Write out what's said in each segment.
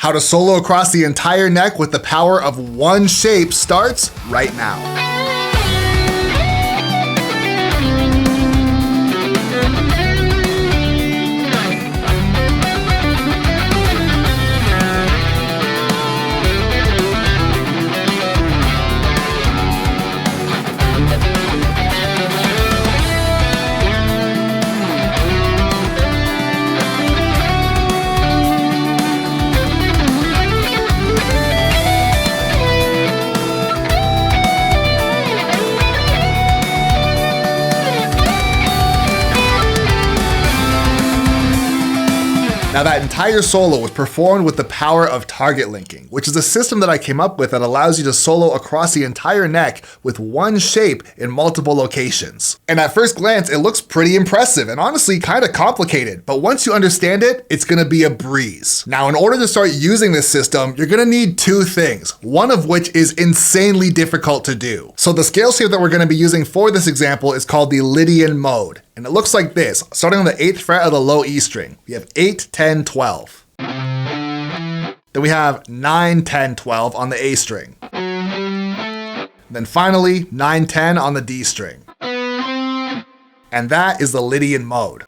How to solo across the entire neck with the power of one shape starts right now. Now that entire solo was performed with the power of target linking, which is a system that I came up with that allows you to solo across the entire neck with one shape in multiple locations. And at first glance, it looks pretty impressive and honestly kind of complicated, but once you understand it, it's gonna be a breeze. Now, in order to start using this system, you're gonna need two things, one of which is insanely difficult to do. So the scale shape that we're gonna be using for this example is called the Lydian mode. And it looks like this, starting on the 8th fret of the low E string. We have 8, 10, 12. Then we have 9, 10, 12 on the A string. Then finally, 9, 10 on the D string. And that is the Lydian mode.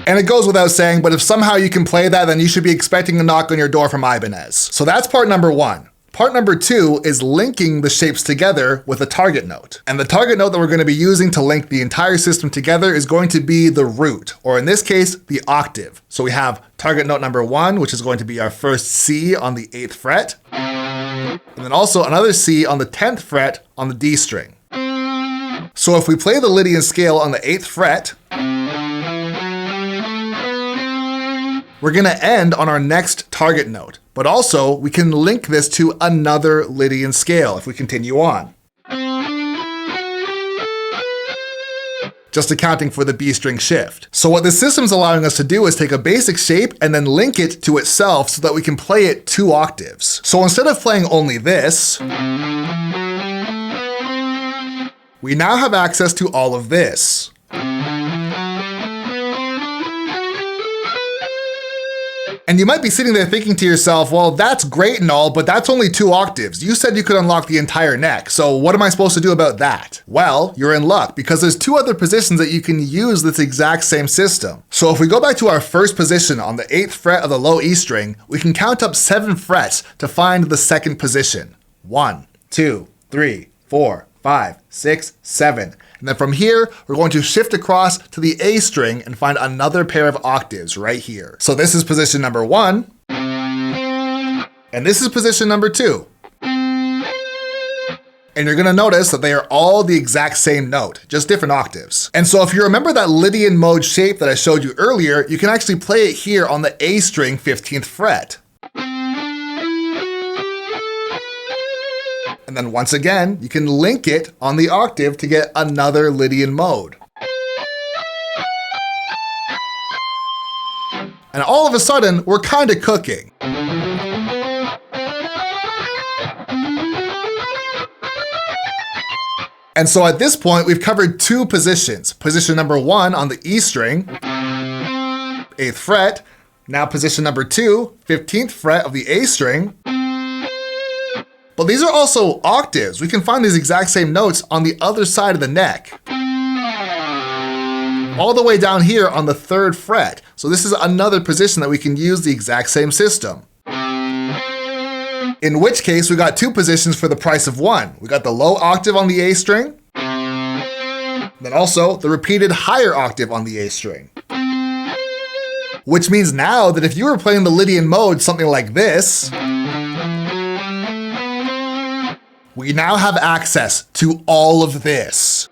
And it goes without saying, but if somehow you can play that, then you should be expecting a knock on your door from Ibanez. So that's part number one. Part number two is linking the shapes together with a target note. And the target note that we're going to be using to link the entire system together is going to be the root, or in this case, the octave. So we have target note number one, which is going to be our first C on the 8th fret. And then also another C on the 10th fret on the D string. So if we play the Lydian scale on the 8th fret, we're gonna end on our next target note, but also we can link this to another Lydian scale if we continue on. Just accounting for the B string shift. So what this system's allowing us to do is take a basic shape and then link it to itself so that we can play it 2 octaves. So instead of playing only this, we now have access to all of this. And you might be sitting there thinking to yourself, well, that's great and all, but that's only 2 octaves. You said you could unlock the entire neck, so what am I supposed to do about that? Well, you're in luck, because there's 2 other positions that you can use this exact same system. So if we go back to our first position on the 8th fret of the low E string, we can count up 7 frets to find the second position. 1, 2, 3, 4, 5, 6, 7. And then from here, we're going to shift across to the A string and find another pair of octaves right here. So this is position number 1, and this is position number 2. And you're gonna notice that they are all the exact same note, just different octaves. And so if you remember that Lydian mode shape that I showed you earlier, you can actually play it here on the A string 15th fret. And then once again, you can link it on the octave to get another Lydian mode. And all of a sudden, we're kind of cooking. And so at this point, we've covered 2 positions. Position number 1 on the E string, 8th fret. Now position number 2, 15th fret of the A string. But these are also octaves. We can find these exact same notes on the other side of the neck. All the way down here on the 3rd fret. So this is another position that we can use the exact same system. In which case, we got 2 positions for the price of 1. We got the low octave on the A string, then also the repeated higher octave on the A string. Which means now that if you were playing the Lydian mode something like this, we now have access to all of this.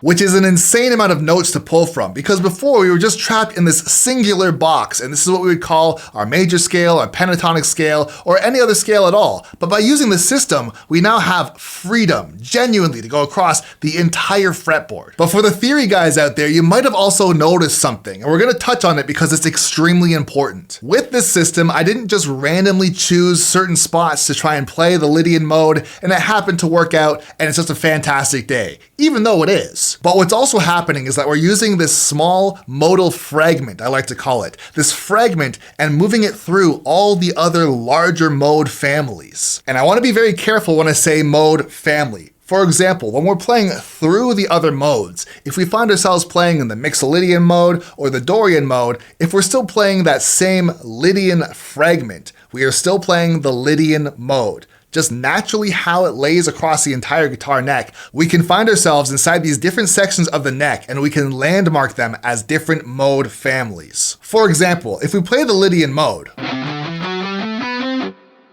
which is an insane amount of notes to pull from, because before we were just trapped in this singular box, and this is what we would call our major scale, our pentatonic scale, or any other scale at all. But by using this system, we now have freedom, genuinely, to go across the entire fretboard. But for the theory guys out there, you might have also noticed something, and we're gonna touch on it because it's extremely important. With this system, I didn't just randomly choose certain spots to try and play the Lydian mode, and it happened to work out, and it's just a fantastic day, even though it is. But what's also happening is that we're using this small modal fragment, I like to call it, this fragment, and moving it through all the other larger mode families. And I want to be very careful when I say mode family. For example, when we're playing through the other modes, if we find ourselves playing in the Lydian mode or the Dorian mode, if we're still playing that same Lydian fragment, we are still playing the Lydian mode. Just naturally how it lays across the entire guitar neck, we can find ourselves inside these different sections of the neck, and we can landmark them as different mode families. For example, if we play the Lydian mode,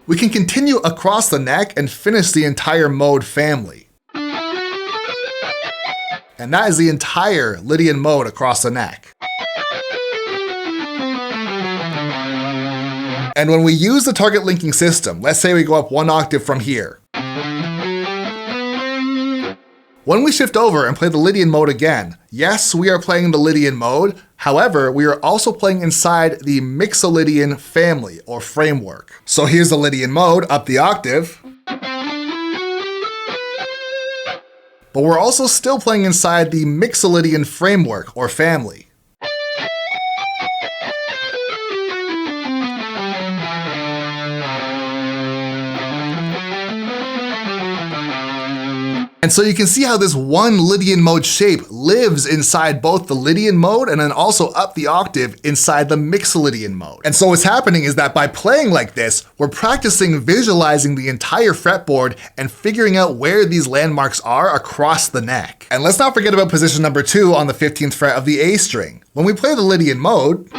we can continue across the neck and finish the entire mode family. And that is the entire Lydian mode across the neck. And when we use the target linking system, let's say we go up one octave from here. When we shift over and play the Lydian mode again, yes, we are playing the Lydian mode. However, we are also playing inside the Lydian family or framework. So here's the Lydian mode up the octave. But we're also still playing inside the Lydian framework or family. And so you can see how this one Lydian mode shape lives inside both the Lydian mode and then also up the octave inside the Lydian mode. And so what's happening is that by playing like this, we're practicing visualizing the entire fretboard and figuring out where these landmarks are across the neck. And let's not forget about position number 2 on the 15th fret of the A string. When we play the Lydian mode,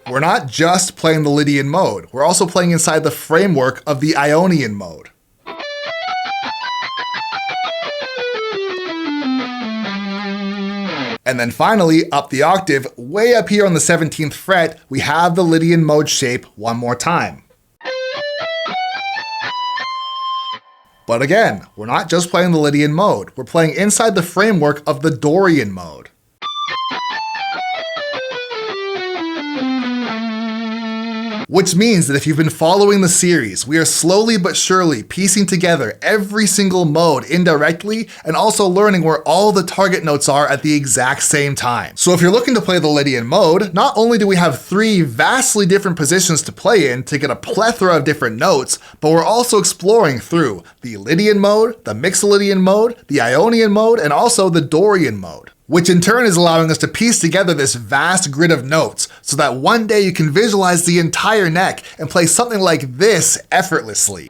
we're not just playing the Lydian mode, we're also playing inside the framework of the Ionian mode. And then finally, up the octave, way up here on the 17th fret, we have the Lydian mode shape one more time. But again, we're not just playing the Lydian mode, we're playing inside the framework of the Dorian mode. Which means that if you've been following the series, we are slowly but surely piecing together every single mode indirectly and also learning where all the target notes are at the exact same time. So if you're looking to play the Lydian mode, not only do we have 3 vastly different positions to play in to get a plethora of different notes, but we're also exploring through the Lydian mode, the Lydian mode, the Ionian mode, and also the Dorian mode, which in turn is allowing us to piece together this vast grid of notes so that one day you can visualize the entire neck and play something like this effortlessly.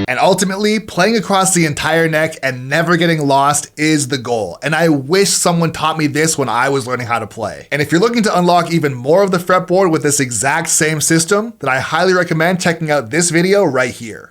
And ultimately, playing across the entire neck and never getting lost is the goal. And I wish someone taught me this when I was learning how to play. And if you're looking to unlock even more of the fretboard with this exact same system, then I highly recommend checking out this video right here.